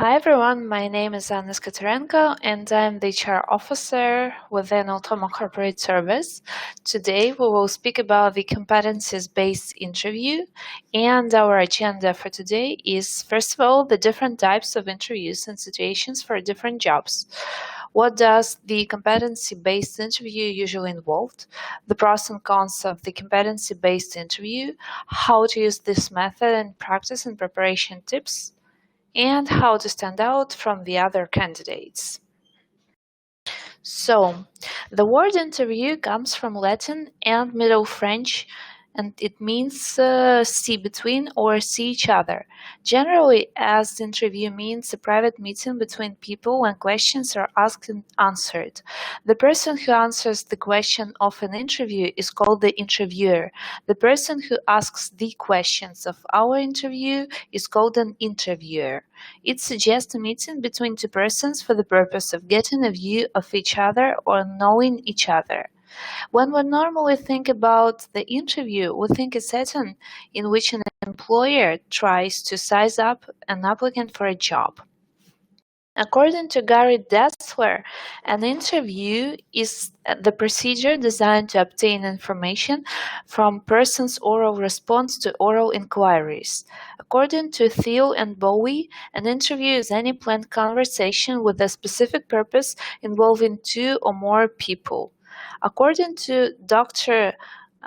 Hi everyone, my name is Anna Skaterenko and I'm the HR officer within Eltoma Corporate Service. Today we will speak about the competencies-based interview, and our agenda for today is, first of all, the different types of interviews and situations for different jobs. What does the competency-based interview usually involve? The pros and cons of the competency-based interview, how to use this method in practice and preparation tips, and how to stand out from the other candidates. So, the word interview comes from Latin and Middle French, and it means see between or see each other. Generally, as the interview means a private meeting between people when questions are asked and answered. The person who answers the question of an interview is called the interviewer. The person who asks the questions of our interview is called an interviewer. It suggests a meeting between two persons for the purpose of getting a view of each other or knowing each other. When we normally think about the interview, we think a setting in which an employer tries to size up an applicant for a job. According to Gary Dessler, an interview is the procedure designed to obtain information from persons' oral response to oral inquiries. According to Thiel and Bowie, an interview is any planned conversation with a specific purpose involving two or more people. According to Dr.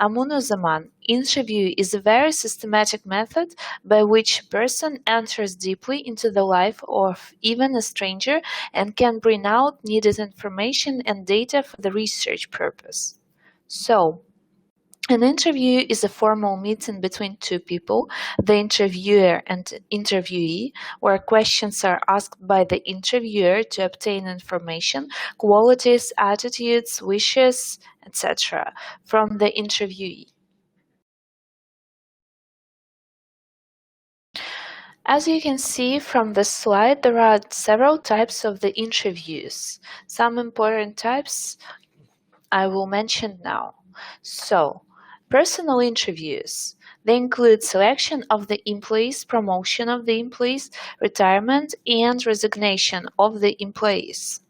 Amunuzaman, interview is a very systematic method by which a person enters deeply into the life of even a stranger and can bring out needed information and data for the research purpose. So, an interview is a formal meeting between two people, the interviewer and interviewee, where questions are asked by the interviewer to obtain information, qualities, attitudes, wishes, etc., from the interviewee. As you can see from the slide, there are several types of the interviews. Some important types I will mention now. So, personal interviews. They include selection of the employees, promotion of the employees, retirement, and resignation of the employees.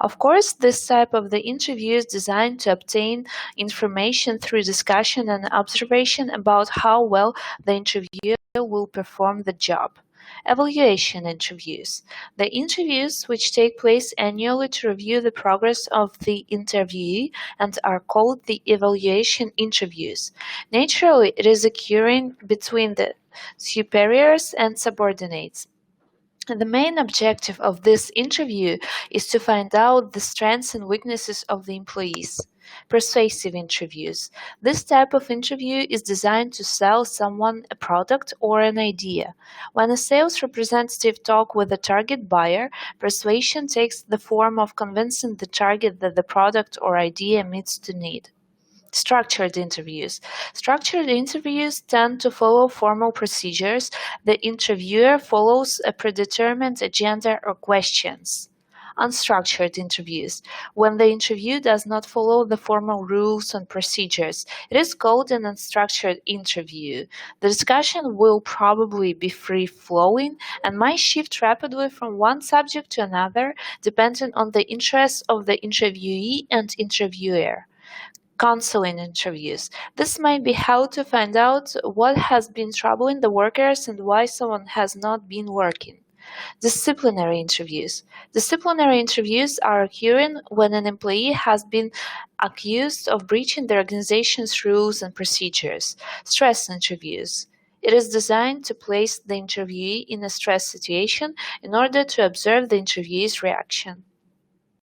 Of course, this type of the interview is designed to obtain information through discussion and observation about how well the interviewer will perform the job. Evaluation interviews. The interviews which take place annually to review the progress of the interviewee and are called the evaluation interviews. Naturally, it is occurring between the superiors and subordinates. The main objective of this interview is to find out the strengths and weaknesses of the employees. Persuasive interviews. This type of interview is designed to sell someone a product or an idea. When a sales representative talks with a target buyer, persuasion takes the form of convincing the target that the product or idea meets the need. Structured interviews. Structured interviews tend to follow formal procedures. The interviewer follows a predetermined agenda or questions. Unstructured interviews. When the interview does not follow the formal rules and procedures, it is called an unstructured interview. The discussion will probably be free-flowing and might shift rapidly from one subject to another, depending on the interests of the interviewee and interviewer. Counseling interviews. This might be how to find out what has been troubling the workers and why someone has not been working. Disciplinary interviews. Disciplinary interviews are occurring when an employee has been accused of breaching the organization's rules and procedures. Stress interviews. It is designed to place the interviewee in a stress situation in order to observe the interviewee's reaction.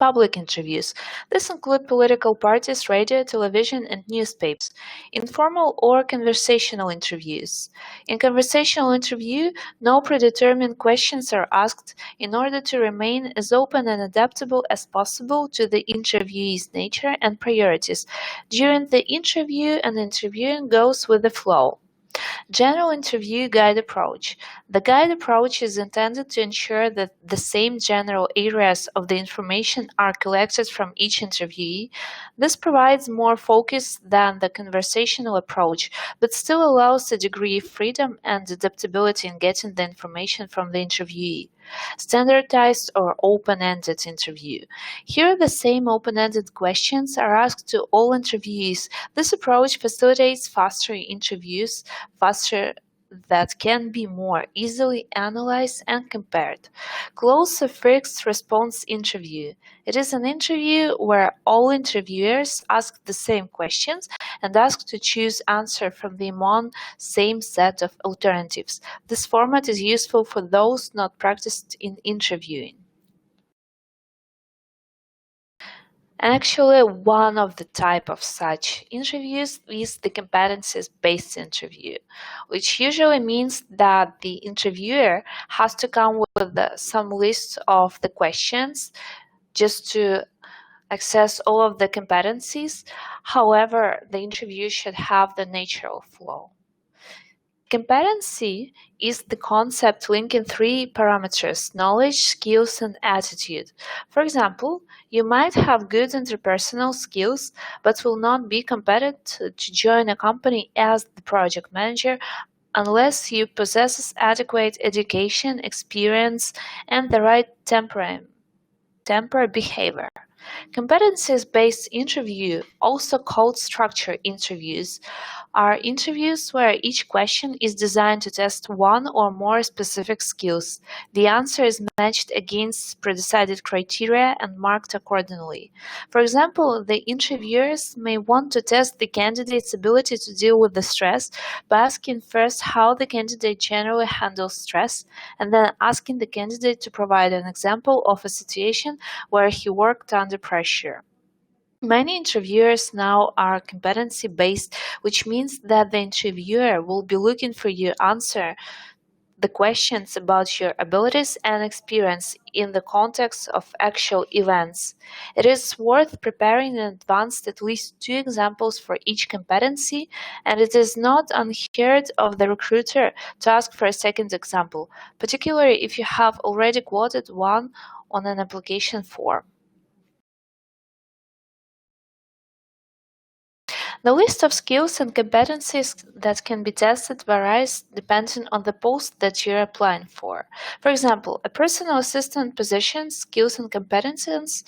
Public interviews. This include political parties, radio, television, and newspapers. Informal or conversational interviews. In conversational interview, no predetermined questions are asked in order to remain as open and adaptable as possible to the interviewee's nature and priorities. During the interview, an interviewing goes with the flow. General interview guide approach. The guide approach is intended to ensure that the same general areas of the information are collected from each interviewee. This provides more focus than the conversational approach, but still allows a degree of freedom and adaptability in getting the information from the interviewee. Standardized or open-ended interview. Here, the same open-ended questions are asked to all interviewees. This approach facilitates faster interviews, faster that can be more easily analyzed and compared. Close a fixed response interview. It is an interview where all interviewers ask the same questions and ask to choose answer from the among same set of alternatives. This format is useful for those not practiced in interviewing. Actually, one of the type of such interviews is the competencies-based interview, which usually means that the interviewer has to come with some list of the questions just to access all of the competencies. However, the interview should have the natural flow. Competency is the concept linking three parameters: knowledge, skills, and attitude. For example, you might have good interpersonal skills, but will not be competent to join a company as the project manager unless you possess adequate education, experience, and the right temper behavior. Competencies-based interview, also called structure interviews, are interviews where each question is designed to test one or more specific skills. The answer is matched against predecided criteria and marked accordingly. For example, the interviewers may want to test the candidate's ability to deal with the stress by asking first how the candidate generally handles stress, and then asking the candidate to provide an example of a situation where he worked under pressure. Many interviewers now are competency-based, which means that the interviewer will be looking for you to answer the questions about your abilities and experience in the context of actual events. It is worth preparing in advance at least 2 examples for each competency, and it is not unheard of the recruiter to ask for a second example, particularly if you have already quoted one on an application form. The list of skills and competencies that can be tested varies depending on the post that you're applying for. For example, a personal assistant position skills and competencies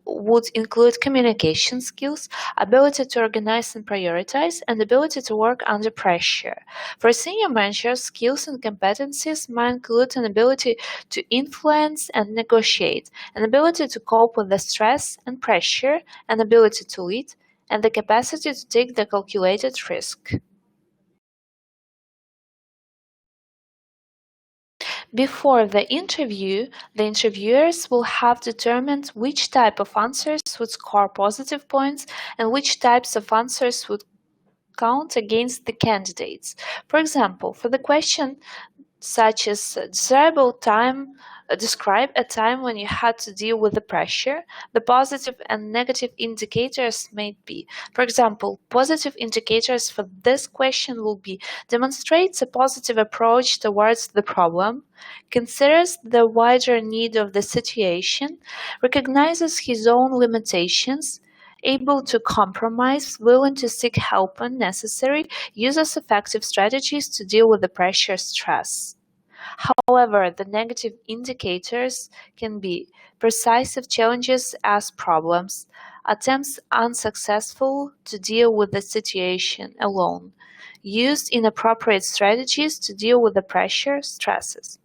would include communication skills, ability to organize and prioritize, and ability to work under pressure. For senior managers, skills and competencies might include an ability to influence and negotiate, an ability to cope with the stress and pressure, an ability to lead, and the capacity to take the calculated risk. Before the interview, the interviewers will have determined which type of answers would score positive points and which types of answers would count against the candidates. For example, for the question such as describe a time when you had to deal with the pressure, the positive and negative indicators may be. For example, positive indicators for this question will be: demonstrates a positive approach towards the problem, considers the wider need of the situation, recognizes his own limitations, able to compromise, willing to seek help when necessary, uses effective strategies to deal with the pressure stress. However, the negative indicators can be pervasive challenges as problems, attempts unsuccessful to deal with the situation alone, used inappropriate strategies to deal with the pressure stresses.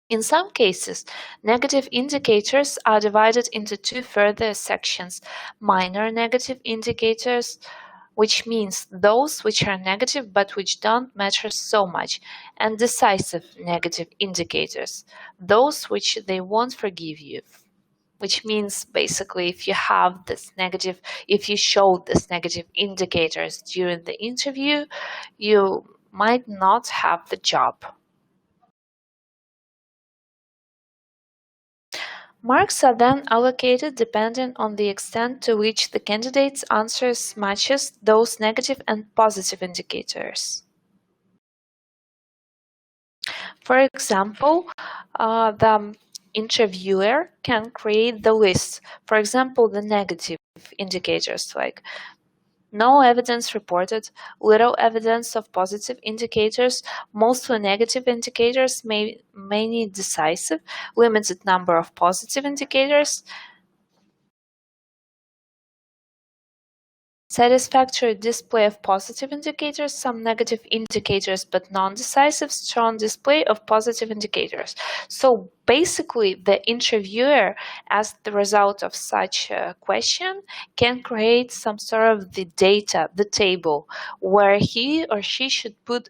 In some cases, negative indicators are divided into 2 further sections: minor negative indicators, which means those which are negative but which don't matter so much, and decisive negative indicators, those which they won't forgive you. Which means basically if you show this negative indicators during the interview, you might not have the job. Marks are then allocated depending on the extent to which the candidate's answers matches those negative and positive indicators. For example, the interviewer can create the list. For example, the negative indicators like No evidence reported, little evidence of positive indicators, mostly negative indicators, many decisive, limited number of positive indicators, satisfactory display of positive indicators, some negative indicators but non-decisive, strong display of positive indicators. So basically, the interviewer, as the result of such a question, can create some sort of the data, the table, where he or she should put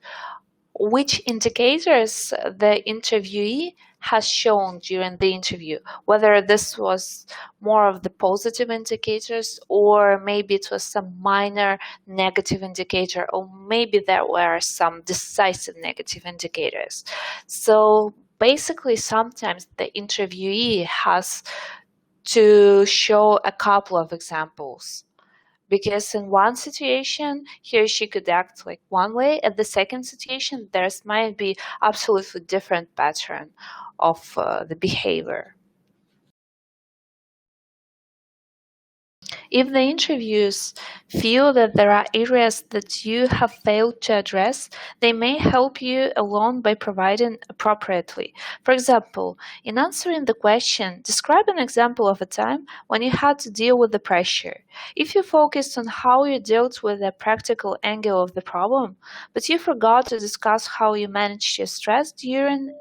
which indicators the interviewee has shown during the interview, whether this was more of the positive indicators or maybe it was some minor negative indicator, or maybe there were some decisive negative indicators. So basically, sometimes the interviewee has to show a couple of examples, because in one situation he or she could act like one way, at the second situation there's might be absolutely different pattern of the behavior. If the interviews feel that there are areas that you have failed to address, they may help you along by providing appropriately. For example, in answering the question, describe an example of a time when you had to deal with the pressure. If you focused on how you dealt with the practical angle of the problem, but you forgot to discuss how you managed your stress during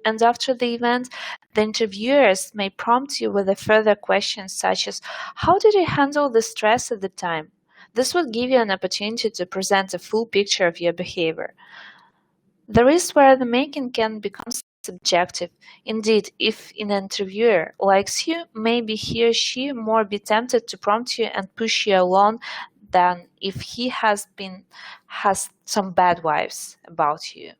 and after the event, the interviewers may prompt you with a further questions such as, how did you handle the stress at the time? This will give you an opportunity to present a full picture of your behavior. There is where the making can become subjective. Indeed, if an interviewer likes you, maybe he or she more be tempted to prompt you and push you along than if he has some bad vibes about you.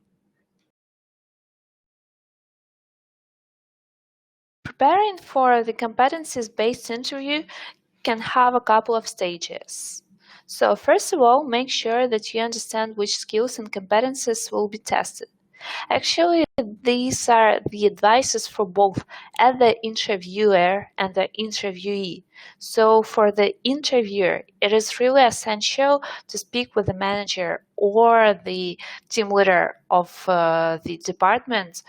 Preparing for the competencies-based interview can have a couple of stages. So first of all, make sure that you understand which skills and competencies will be tested. Actually, these are the advices for both at the interviewer and the interviewee. So for the interviewer, it is really essential to speak with the manager or the team leader of the department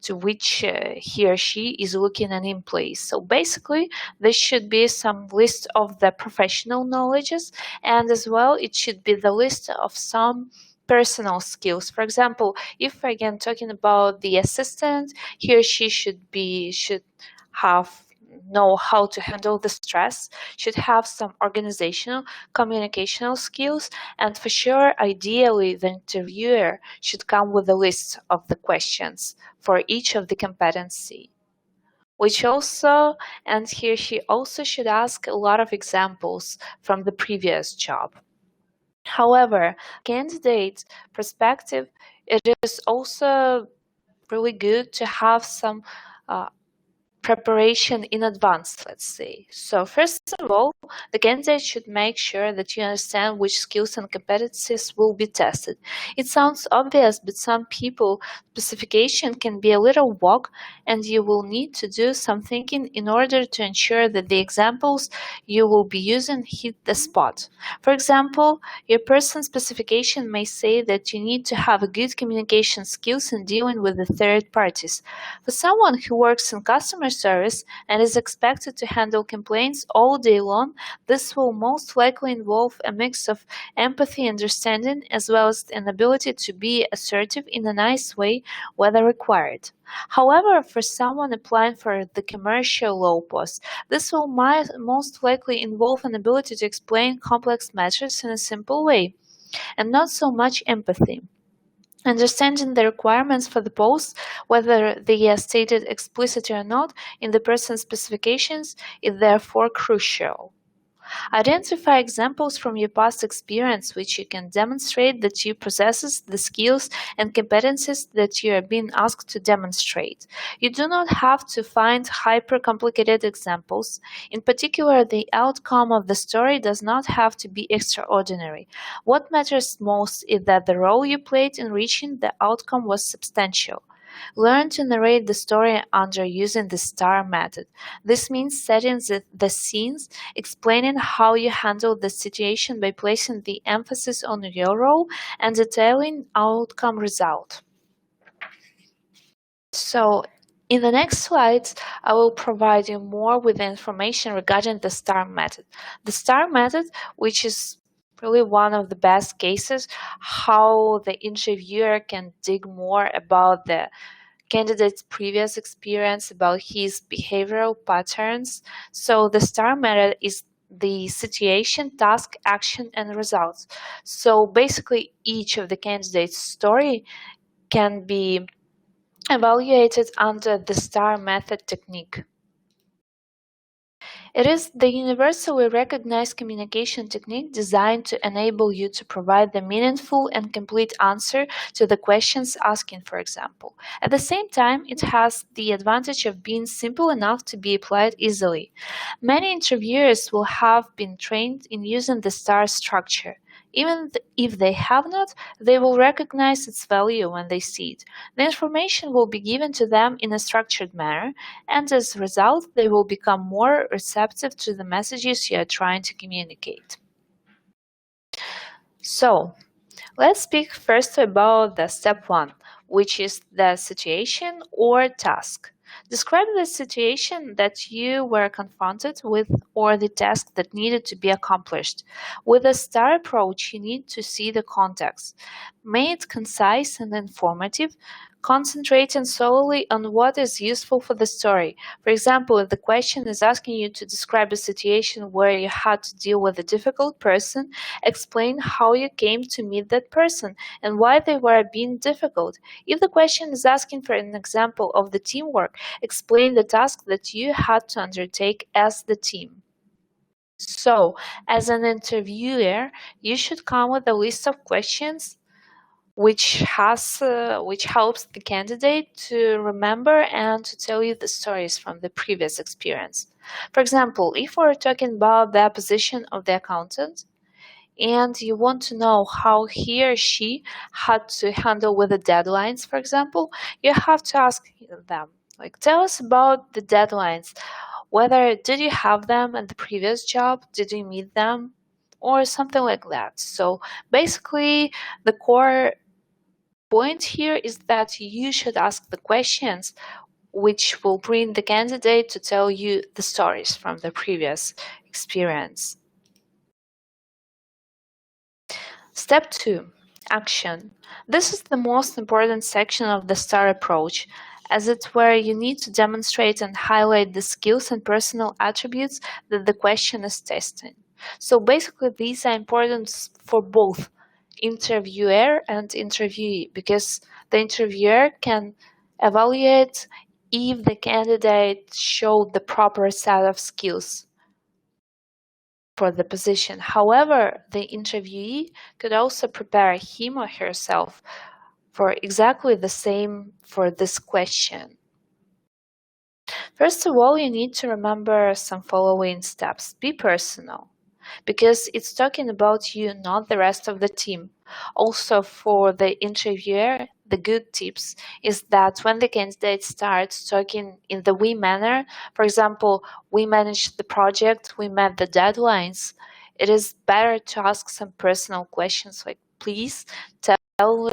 to which he or she is looking and in place. So basically, there should be some list of the professional knowledges, and as well, it should be the list of some personal skills. For example, if again talking about the assistant, he or she should have know how to handle the stress, should have some organizational communicational skills, and for sure ideally the interviewer should come with a list of the questions for each of the competency, which also, and he or she also should ask a lot of examples from the previous job. However, candidate perspective, it is also really good to have some preparation in advance, let's say. So first of all, the candidate should make sure that you understand which skills and competencies will be tested. It sounds obvious, but some people specification can be a little vague, and you will need to do some thinking in order to ensure that the examples you will be using hit the spot. For example, your person specification may say that you need to have a good communication skills in dealing with the third parties. For someone who works in customer service and is expected to handle complaints all day long, this will most likely involve a mix of empathy, understanding, as well as an ability to be assertive in a nice way, whether required. However, for someone applying for the commercial law post, this will most likely involve an ability to explain complex matters in a simple way, and not so much empathy. Understanding the requirements for the post, whether they are stated explicitly or not in the person's specifications, is therefore crucial. Identify examples from your past experience which you can demonstrate that you possess the skills and competencies that you are being asked to demonstrate. You do not have to find hyper-complicated examples. In particular, the outcome of the story does not have to be extraordinary. What matters most is that the role you played in reaching the outcome was substantial. Learn to narrate the story under using the STAR method. This means setting the scenes, explaining how you handle the situation by placing the emphasis on your role and detailing outcome result. So, in the next slides, I will provide you more with information regarding the STAR method. The STAR method, which is really one of the best cases, how the interviewer can dig more about the candidate's previous experience, about his behavioral patterns. So the STAR method is the situation, task, action, and results. So basically, each of the candidate's story can be evaluated under the STAR method technique. It is the universally recognized communication technique designed to enable you to provide the meaningful and complete answer to the questions asking, for example. At the same time, it has the advantage of being simple enough to be applied easily. Many interviewers will have been trained in using the STAR structure. Even if they have not, they will recognize its value when they see it. The information will be given to them in a structured manner, and as a result, they will become more receptive to the messages you are trying to communicate. So, let's speak first about the step 1, which is the situation or task. Describe the situation that you were confronted with or the task that needed to be accomplished. With a STAR approach, you need to see the context. Make it concise and informative, concentrating solely on what is useful for the story. For example, if the question is asking you to describe a situation where you had to deal with a difficult person, explain how you came to meet that person and why they were being difficult. If the question is asking for an example of the teamwork, explain the task that you had to undertake as the team. So, as an interviewer, you should come with a list of questions which helps the candidate to remember and to tell you the stories from the previous experience. For example, if we're talking about the position of the accountant, and you want to know how he or she had to handle with the deadlines, for example, you have to ask them, like, tell us about the deadlines. Whether did you have them at the previous job? Did you meet them? Or something like that. So basically, the core point here is that you should ask the questions which will bring the candidate to tell you the stories from the previous experience. Step 2. Action. This is the most important section of the STAR approach, as it's where you need to demonstrate and highlight the skills and personal attributes that the question is testing. So basically, these are important for both interviewer and interviewee, because the interviewer can evaluate if the candidate showed the proper set of skills for the position. However, the interviewee could also prepare him or herself for exactly the same for this question. First of all, you need to remember some following steps. Be personal, because it's talking about you, not the rest of the team. Also, for the interviewer, the good tips is that when the candidate starts talking in the we manner, for example, we managed the project, we met the deadlines, it is better to ask some personal questions like, please tell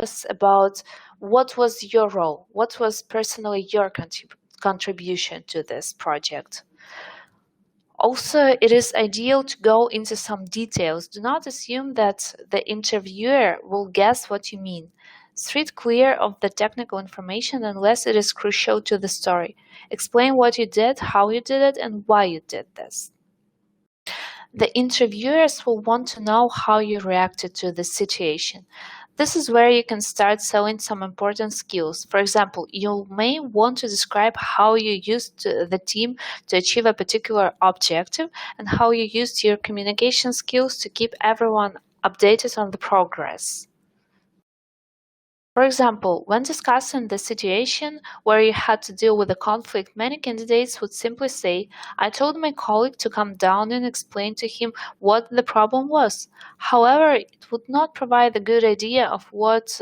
us about what was your role, what was personally your contribution to this project. Also, it is ideal to go into some details. Do not assume that the interviewer will guess what you mean. Steer clear of the technical information unless it is crucial to the story. Explain what you did, how you did it, and why you did this. The interviewers will want to know how you reacted to the situation. This is where you can start selling some important skills. For example, you may want to describe how you used the team to achieve a particular objective and how you used your communication skills to keep everyone updated on the progress. For example, when discussing the situation where you had to deal with a conflict, many candidates would simply say, I told my colleague to come down and explain to him what the problem was. However, it would not provide a good idea of what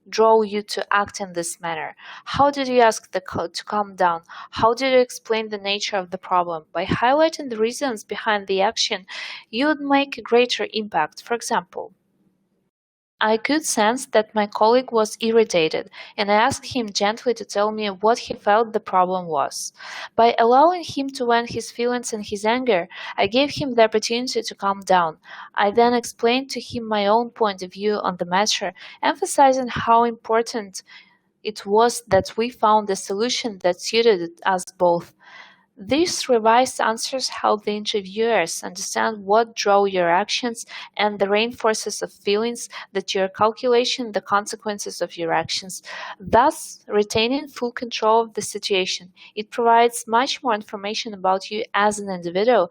drove you to act in this manner? How did you ask the code to calm down? How did you explain the nature of the problem? By highlighting the reasons behind the action, you would make a greater impact. For example, I could sense that my colleague was irritated, and I asked him gently to tell me what he felt the problem was. By allowing him to vent his feelings and his anger, I gave him the opportunity to calm down. I then explained to him my own point of view on the matter, emphasizing how important it was that we found a solution that suited us both. These revised answers help the interviewers understand what drove your actions and the reinforces of feelings that you are calculating the consequences of your actions, thus retaining full control of the situation. It provides much more information about you as an individual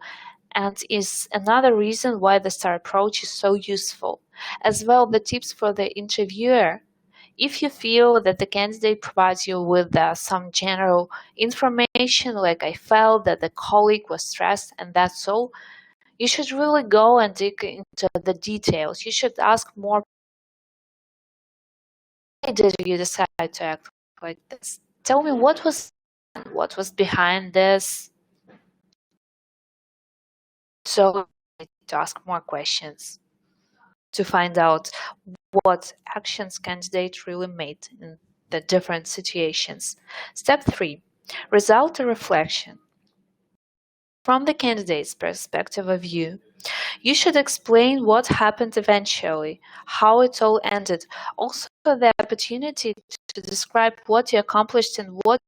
and is another reason why the STAR approach is so useful. As well, the tips for the interviewer: if you feel that the candidate provides you with some general information, like I felt that the colleague was stressed and that's all, you should really go and dig into the details. You should ask more. Why did you decide to act like this? Tell me what was behind this. So to ask more questions to find out what actions candidate really made in the different situations. Step 3. Result reflection. From the candidate's perspective of view, you should explain what happened eventually, how it all ended, also the opportunity to describe what you accomplished and what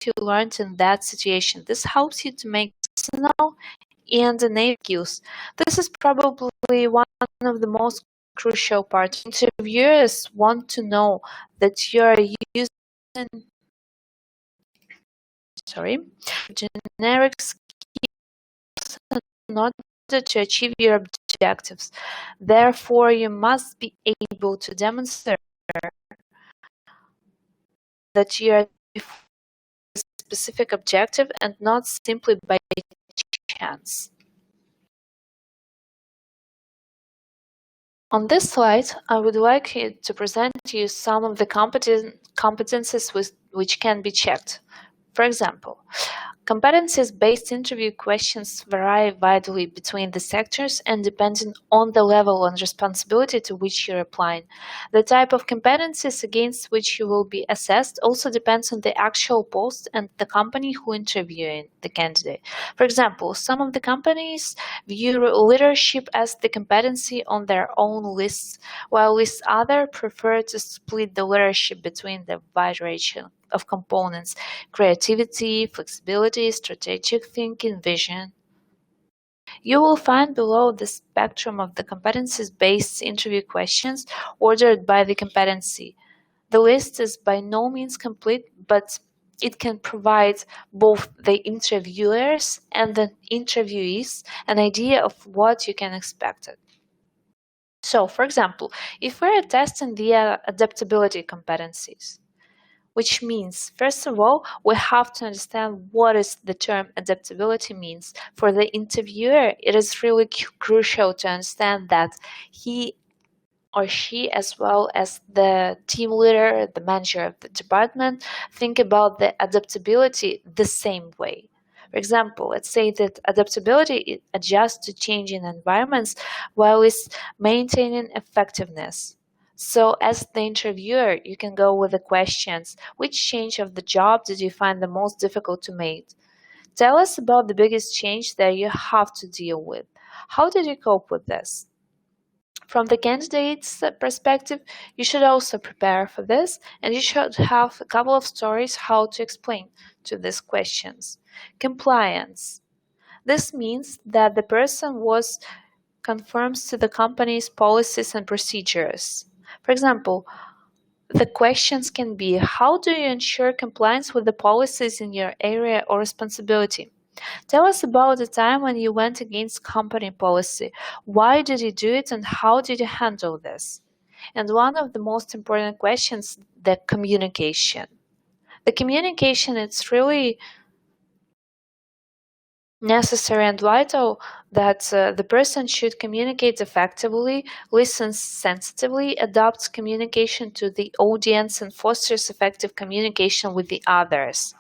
you learned in that situation. This helps you to make personal and native skills. This is probably one of the most crucial parts. Interviewers want to know that you are using generic skills in order to achieve your objectives. Therefore, you must be able to demonstrate that you are a specific objective and not simply by chance. On this slide, I would like to present to you some of the competencies which can be checked. For example, competencies-based interview questions vary widely between the sectors and depending on the level and responsibility to which you're applying. The type of competencies against which you will be assessed also depends on the actual post and the company who interviewing the candidate. For example, some of the companies view leadership as the competency on their own lists, while others prefer to split the leadership between the wide range of components: creativity, flexibility, strategic thinking, vision. You will find below the spectrum of the competencies-based interview questions ordered by the competency. The list is by no means complete, but it can provide both the interviewers and the interviewees an idea of what you can expect. So, for example, if we're testing the adaptability competencies, which means, first of all, we have to understand what is the term adaptability means. For the interviewer, it is really crucial to understand that he or she, as well as the team leader, the manager of the department, think about the adaptability the same way. For example, let's say that adaptability adjusts to changing environments while it's maintaining effectiveness. So as the interviewer, you can go with the questions: which change of the job did you find the most difficult to make? Tell us about the biggest change that you have to deal with. How did you cope with this? From the candidate's perspective, you should also prepare for this, and you should have a couple of stories how to explain to these questions. Compliance. This means that the person conforms to the company's policies and procedures. For example, the questions can be: how do you ensure compliance with the policies in your area or responsibility? Tell us about the time when you went against company policy. Why did you do it and how did you handle this? And one of the most important questions, the communication. The communication, it's really necessary and vital that the person should communicate effectively, listens sensitively, adapts communication to the audience, and fosters effective communication with the others.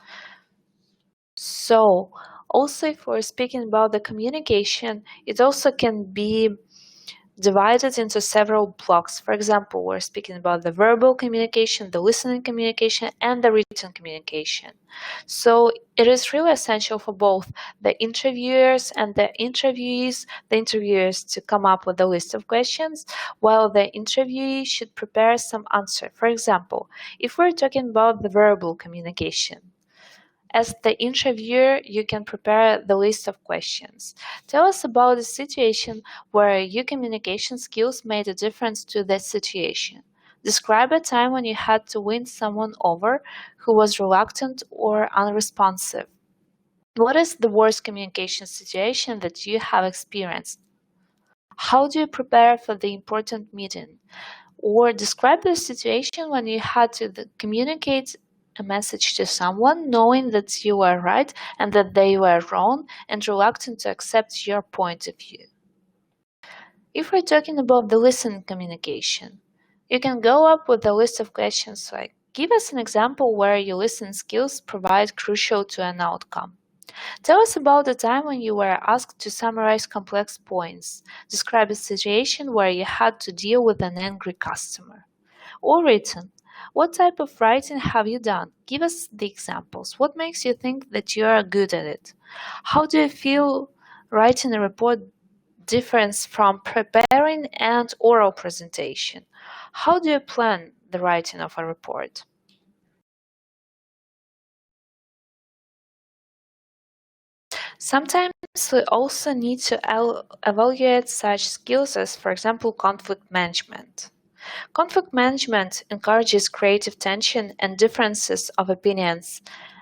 So, also, if we're speaking about the communication, it also can be divided into several blocks. For example, we're speaking about the verbal communication, the listening communication, and the written communication. So it is really essential for both the interviewers and the interviewers to come up with a list of questions, while the interviewee should prepare some answer. For example, if we're talking about the verbal communication, as the interviewer, you can prepare the list of questions. Tell us about a situation where your communication skills made a difference to that situation. Describe a time when you had to win someone over who was reluctant or unresponsive. What is the worst communication situation that you have experienced? How do you prepare for the important meeting? Or describe the situation when you had to communicate a message to someone knowing that you were right and that they were wrong and reluctant to accept your point of view. If we're talking about the listening communication, you can go up with a list of questions like, give us an example where your listening skills provide crucial to an outcome. Tell us about the time when you were asked to summarize complex points. Describe a situation where you had to deal with an angry customer. Or written. What type of writing have you done? Give us the examples. What makes you think that you are good at it? How do you feel writing a report differs from preparing and oral presentation? How do you plan the writing of a report? Sometimes we also need to evaluate such skills as, for example, conflict management. Conflict management encourages creative tension and differences of opinions,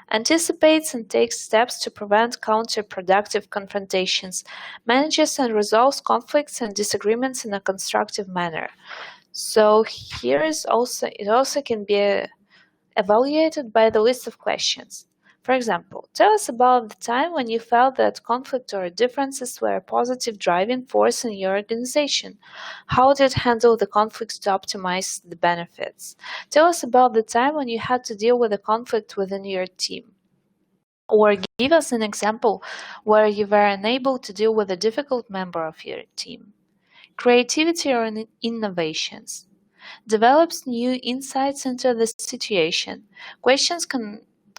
anticipates and takes steps to prevent counterproductive confrontations, manages and resolves conflicts and disagreements in a constructive manner. So here is also it also can be evaluated by the list of questions. For example, tell us about the time when you felt that conflict or differences were a positive driving force in your organization. How did you handle the conflicts to optimize the benefits? Tell us about the time when you had to deal with a conflict within your team. Or give us an example where you were unable to deal with a difficult member of your team. Creativity or innovations develops new insights into the situation, questions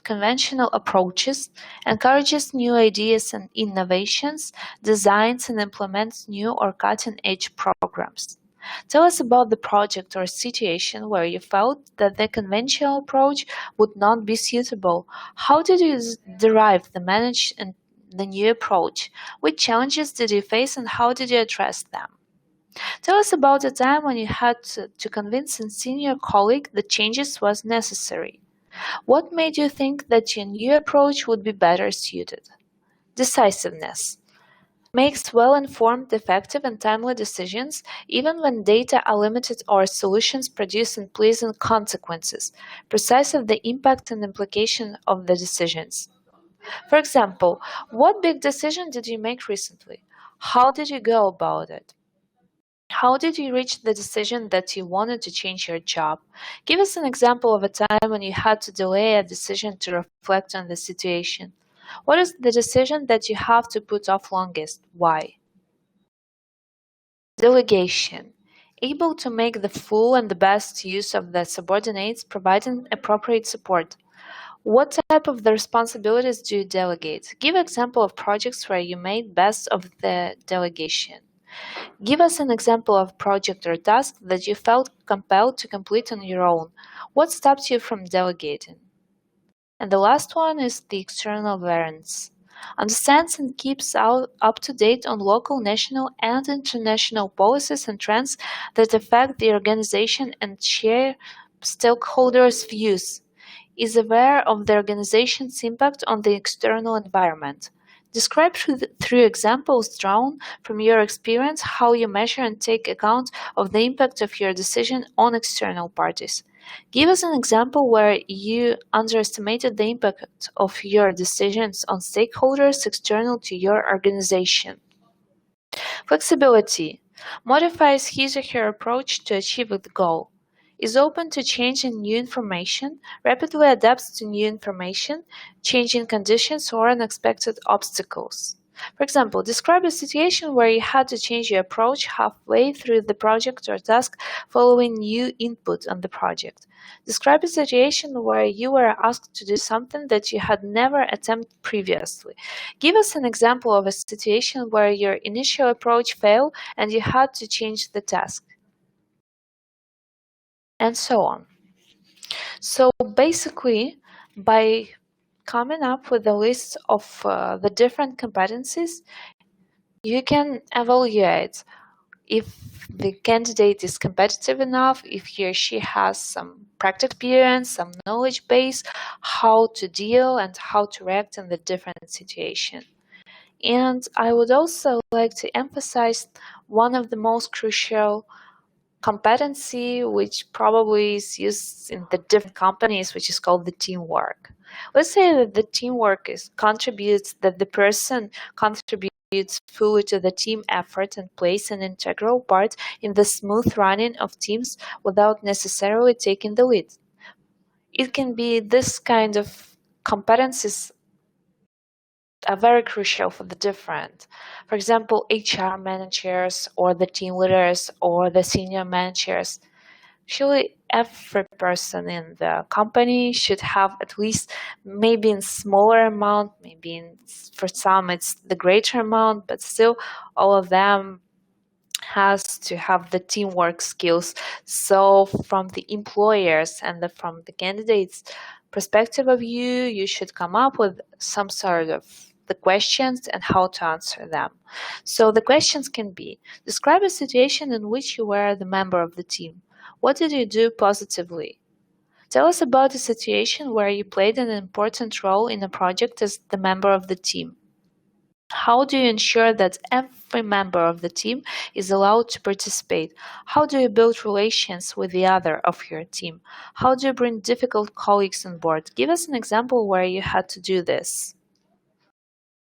conventional approaches, encourages new ideas and innovations, designs and implements new or cutting-edge programs. Tell us about the project or situation where you felt that the conventional approach would not be suitable. How did you derive the manage and the new approach? Which challenges did you face and how did you address them? Tell us about a time when you had to convince a senior colleague that changes was necessary. What made you think that your new approach would be better suited? Decisiveness makes well-informed, effective, and timely decisions even when data are limited or solutions produce unpleasant consequences, precise of the impact and implication of the decisions. For example, what big decision did you make recently? How did you go about it? How did you reach the decision that you wanted to change your job? Give us an example of a time when you had to delay a decision to reflect on the situation. What is the decision that you have to put off longest? Why? Delegation. Able to make the full and the best use of the subordinates, providing appropriate support. What type of the responsibilities do you delegate? Give example of projects where you made best of the delegation. Give us an example of project or task that you felt compelled to complete on your own. What stopped you from delegating? And the last one is the external awareness. Understands and keeps up to date on local, national, and international policies and trends that affect the organization and share stakeholders' views. Is aware of the organization's impact on the external environment. Describe through examples drawn from your experience how you measure and take account of the impact of your decision on external parties. Give us an example where you underestimated the impact of your decisions on stakeholders external to your organization. Flexibility modifies his or her approach to achieve the goal, is open to changing new information, rapidly adapts to new information, changing conditions or unexpected obstacles. For example, describe a situation where you had to change your approach halfway through the project or task following new input on the project. Describe a situation where you were asked to do something that you had never attempted previously. Give us an example of a situation where your initial approach failed and you had to change the task, and so on. So basically, by coming up with a list of the different competencies, you can evaluate if the candidate is competitive enough, if he or she has some practical experience, some knowledge base, how to deal and how to react in the different situation. And I would also like to emphasize one of the most crucial competency, which probably is used in the different companies, which is called the teamwork. Let's say that the teamwork contributes, that the person contributes fully to the team effort and plays an integral part in the smooth running of teams without necessarily taking the lead. It can be this kind of competencies are very crucial for the different. For example, HR managers or the team leaders or the senior managers. Actually, every person in the company should have at least, maybe in smaller amount, maybe for some it's the greater amount, but still all of them has to have the teamwork skills. So from the employers and from the candidates perspective of you, you should come up with some sort of the questions and how to answer them. So the questions can be: describe a situation in which you were the member of the team. What did you do positively? Tell us about a situation where you played an important role in a project as the member of the team. How do you ensure that every member of the team is allowed to participate? How do you build relations with the other of your team? How do you bring difficult colleagues on board? Give us an example where you had to do this.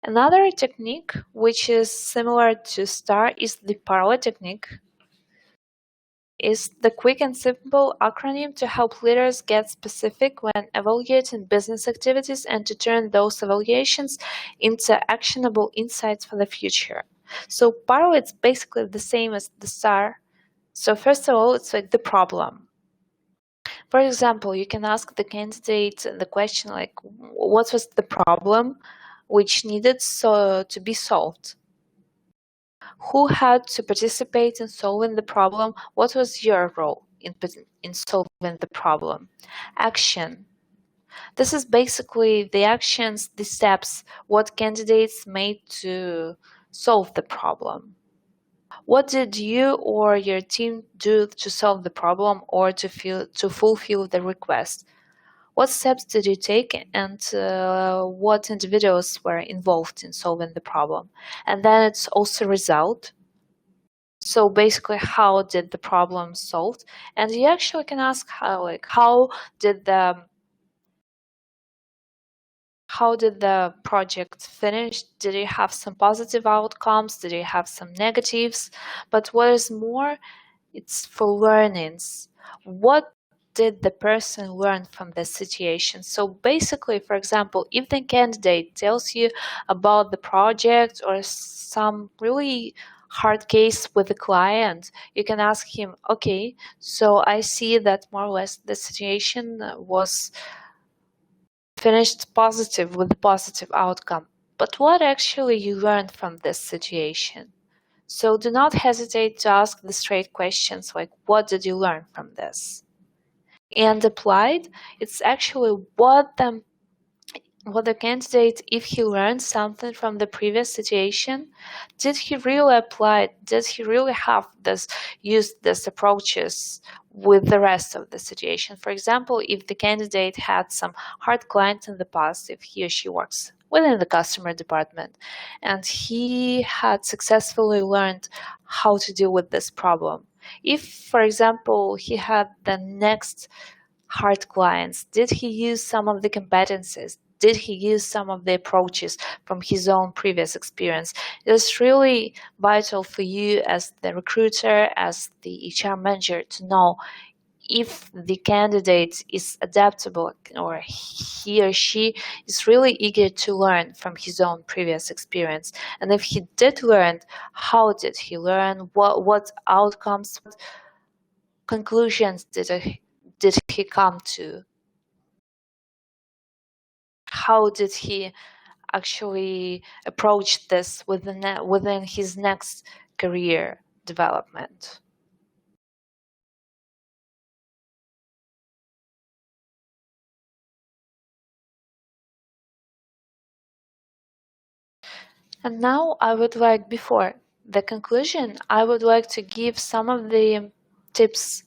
Another technique, which is similar to STAR, is the parallel technique. Is the quick and simple acronym to help leaders get specific when evaluating business activities and to turn those evaluations into actionable insights for the future. So PARO, it's basically the same as the STAR. So first of all, it's like the problem. For example, you can ask the candidate the question like, what was the problem which needed to be solved? Who had to participate in solving the problem? What was your role in solving the problem? Action. This is basically the actions, the steps, what candidates made to solve the problem. What did you or your team do to solve the problem or to fulfill the request? What steps did you take and what individuals were involved in solving the problem? And then it's also result. So basically, how did the problem solved? And you actually can ask how did the project finish? Did you have some positive outcomes? Did you have some negatives? But what is more, it's for learnings. What did the person learn from the situation? So basically, for example, if the candidate tells you about the project or some really hard case with the client, you can ask him, okay, so I see that more or less the situation was finished positive with a positive outcome. But what actually you learned from this situation? So do not hesitate to ask the straight questions like, what did you learn from this? And applied, it's actually what the candidate, if he learned something from the previous situation, did he really apply it? Did he really have use these approaches with the rest of the situation? For example, if the candidate had some hard clients in the past, if he or she works within the customer department, and he had successfully learned how to deal with this problem. If, for example, he had the next hard clients, did he use some of the competencies? did he use some of the approaches from his own previous experience? It's really vital for you as the recruiter, as the HR manager, to know if the candidate is adaptable or he or she is really eager to learn from his own previous experience. And if he did learn, how did he learn? What outcomes, what conclusions did he come to? How did he actually approach this within his next career development? And now before the conclusion, I would like to give some of the tips,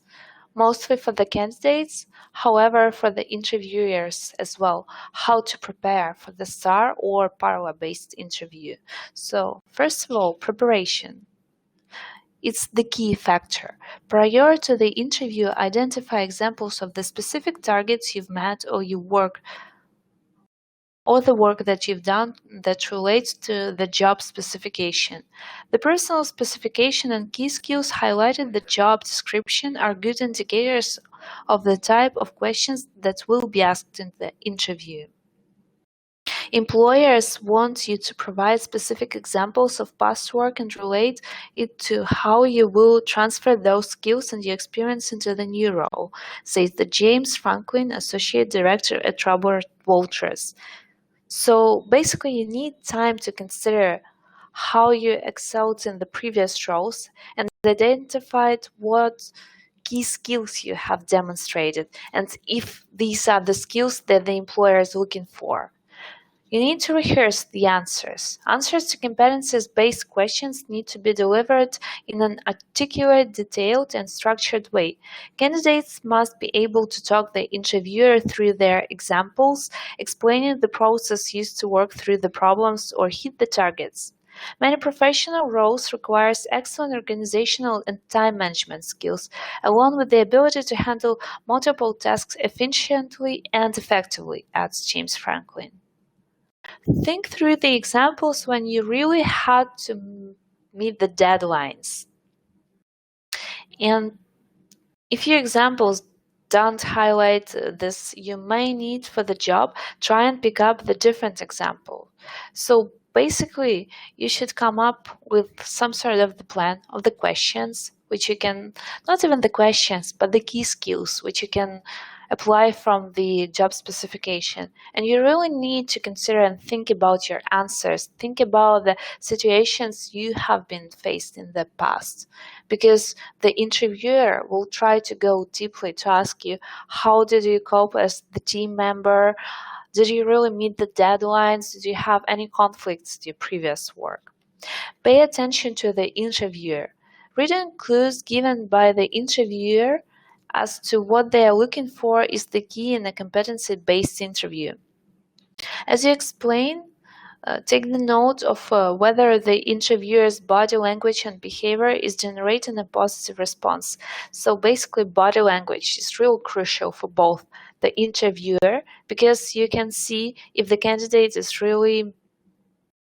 mostly for the candidates, however, for the interviewers as well, how to prepare for the STAR or Parla-based interview. So, first of all, preparation. It's the key factor. Prior to the interview, identify examples of the specific targets you've met or the work that you've done that relates to the job specification. The personal specification and key skills highlighted in the job description are good indicators of the type of questions that will be asked in the interview. Employers want you to provide specific examples of past work and relate it to how you will transfer those skills and your experience into the new role, says the James Franklin, Associate Director at Robert Walters. So basically, you need time to consider how you excelled in the previous roles and identified what key skills you have demonstrated and if these are the skills that the employer is looking for. You need to rehearse the answers. Answers to competencies-based questions need to be delivered in an articulate, detailed, and structured way. Candidates must be able to talk the interviewer through their examples, explaining the process used to work through the problems or hit the targets. Many professional roles requires excellent organizational and time management skills, along with the ability to handle multiple tasks efficiently and effectively, adds James Franklin. Think through the examples when you really had to meet the deadlines. And if your examples don't highlight this you may need for the job, try and pick up the different example. So basically, you should come up with some sort of the plan of the questions, which you can, not even the questions, but the key skills, which you can apply from the job specification. And you really need to consider and think about your answers. Think about the situations you have been faced in the past, because the interviewer will try to go deeply to ask you, how did you cope as the team member? Did you really meet the deadlines? Did you have any conflicts with your previous work? Pay attention to the interviewer. Written clues given by the interviewer as to what they are looking for is the key in a competency-based interview. As you explain, take the note of whether the interviewer's body language and behavior is generating a positive response. So basically, body language is real crucial for both the interviewer, because you can see if the candidate is really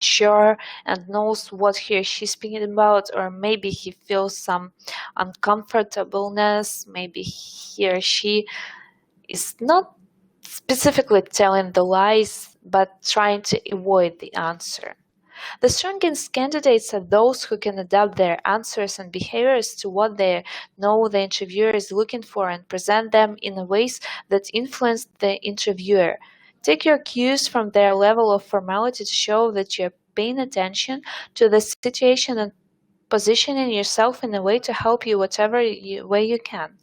sure and knows what he or she is speaking about, or maybe he feels some uncomfortableness, maybe he or she is not specifically telling the lies but trying to avoid the answer. The strongest candidates are those who can adapt their answers and behaviors to what they know the interviewer is looking for and present them in ways that influence the interviewer. Take your cues from their level of formality to show that you're paying attention to the situation and positioning yourself in a way to help you whatever way you can.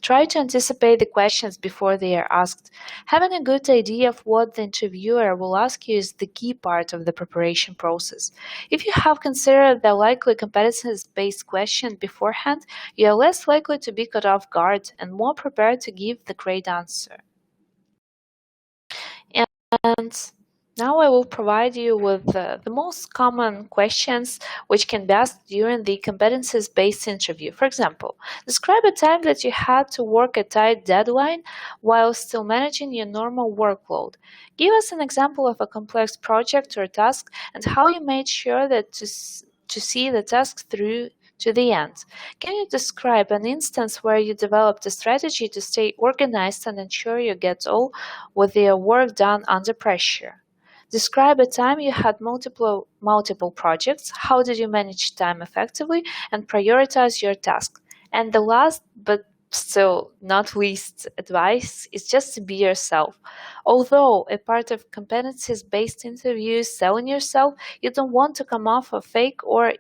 Try to anticipate the questions before they are asked. Having a good idea of what the interviewer will ask you is the key part of the preparation process. If you have considered the likely competencies-based question beforehand, you are less likely to be caught off guard and more prepared to give the great answer. And Now I will provide you with the most common questions which can be asked during the competencies-based interview. For example, describe a time that you had to work a tight deadline while still managing your normal workload. Give us an example of a complex project or task and how you made sure that to see the task through to the end. Can you describe an instance where you developed a strategy to stay organized and ensure you get all with your work done under pressure? Describe a time you had multiple projects. How did you manage time effectively and prioritize your tasks? And the last but still not least advice is just to be yourself. Although a part of competencies based interviews selling yourself, you don't want to come off a fake or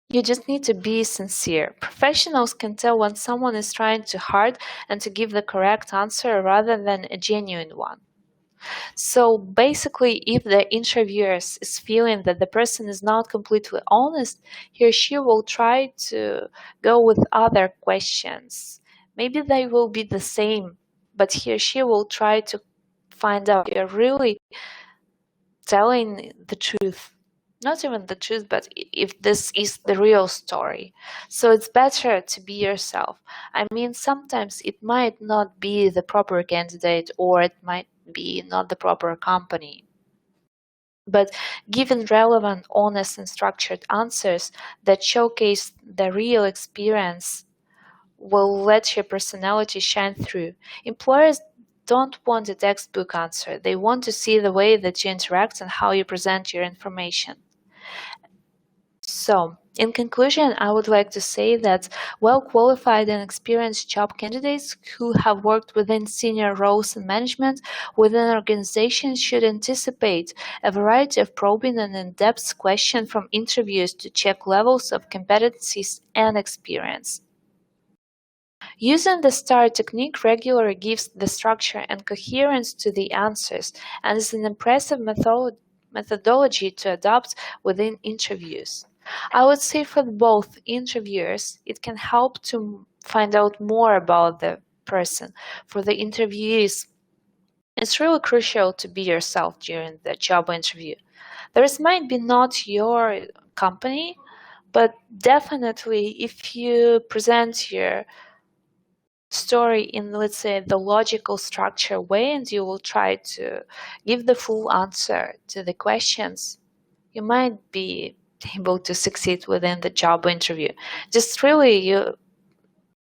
you just need to be sincere. Professionals can tell when someone is trying too hard and to give the correct answer rather than a genuine one. So basically, if the interviewer is feeling that the person is not completely honest, he or she will try to go with other questions. Maybe they will be the same, but he or she will try to find out if you're really telling the truth. Not even the truth, but if this is the real story. So it's better to be yourself. I mean, sometimes it might not be the proper candidate or it might be not the proper company. But given relevant, honest, and structured answers that showcase the real experience will let your personality shine through. Employers don't want a textbook answer. They want to see the way that you interact and how you present your information. So, in conclusion, I would like to say that well-qualified and experienced job candidates who have worked within senior roles in management within organizations should anticipate a variety of probing and in-depth questions from interviewers to check levels of competencies and experience. Using the STAR technique regularly gives the structure and coherence to the answers and is an impressive methodology to adopt within interviews. I would say for both interviewers, it can help to find out more about the person. For the interviewees, it's really crucial to be yourself during the job interview. Might be not your company, but definitely if you present your story in, let's say, the logical structure way and you will try to give the full answer to the questions, you might be able to succeed within the job interview. Just really you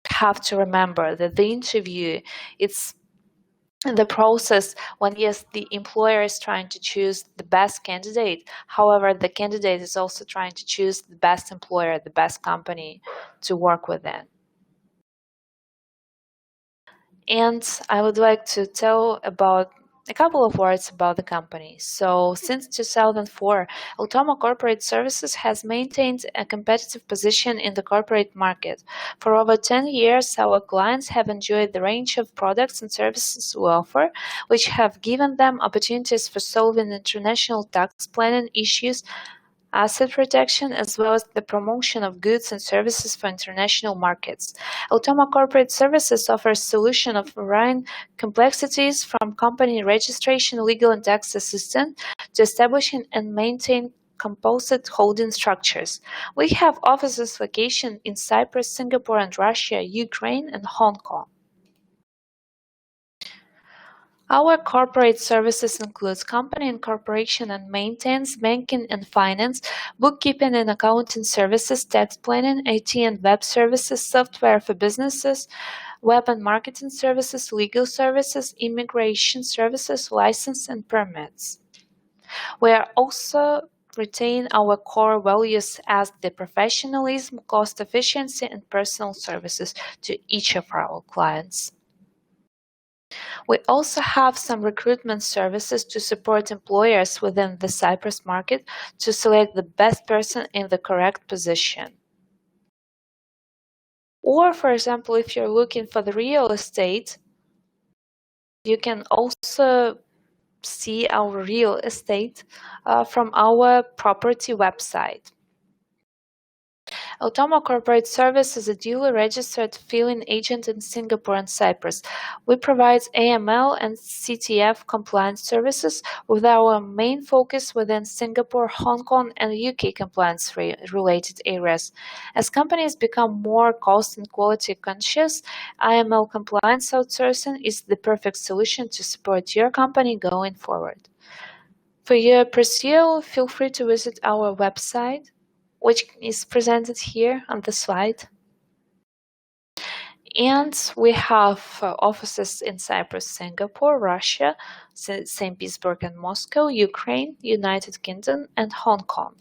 have to remember that the interview, it's the process when yes the employer is trying to choose the best candidate, however the candidate is also trying to choose the best employer, the best company to work within. And I would like to tell about a couple of words about the company. So, since 2004, Eltoma Corporate Services has maintained a competitive position in the corporate market. For over 10 years, our clients have enjoyed the range of products and services we offer, which have given them opportunities for solving international tax planning issues, asset protection, as well as the promotion of goods and services for international markets. Eltoma Corporate Services offers solution of varying complexities from company registration, legal and tax assistance to establishing and maintain composite holding structures. We have offices located in Cyprus, Singapore, and Russia, Ukraine, and Hong Kong. Our corporate services includes company incorporation and maintenance, banking and finance, bookkeeping and accounting services, tax planning, IT and web services, software for businesses, web and marketing services, legal services, immigration services, license and permits. We are also retain our core values as the professionalism, cost efficiency, and personal services to each of our clients. We also have some recruitment services to support employers within the Cyprus market to select the best person in the correct position. Or, for example, if you're looking for the real estate, you can also see our real estate from our property website. Eltoma Corporate Services is a duly registered filing agent in Singapore and Cyprus. We provide AML and CTF compliance services with our main focus within Singapore, Hong Kong, and UK compliance-related areas. As companies become more cost and quality conscious, AML compliance outsourcing is the perfect solution to support your company going forward. For your pursuit, feel free to visit our website, which is presented here on the slide. And we have offices in Cyprus, Singapore, Russia, St. Petersburg and Moscow, Ukraine, United Kingdom, and Hong Kong.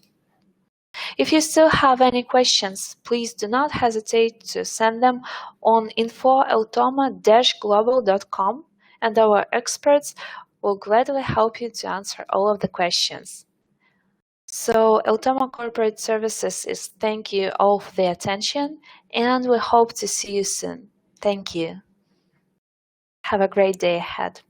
If you still have any questions, please do not hesitate to send them on info@eltoma-global.com, and our experts will gladly help you to answer all of the questions. So Eltoma Corporate Services is thank you all for the attention, and we hope to see you soon. Thank you. Have a great day ahead.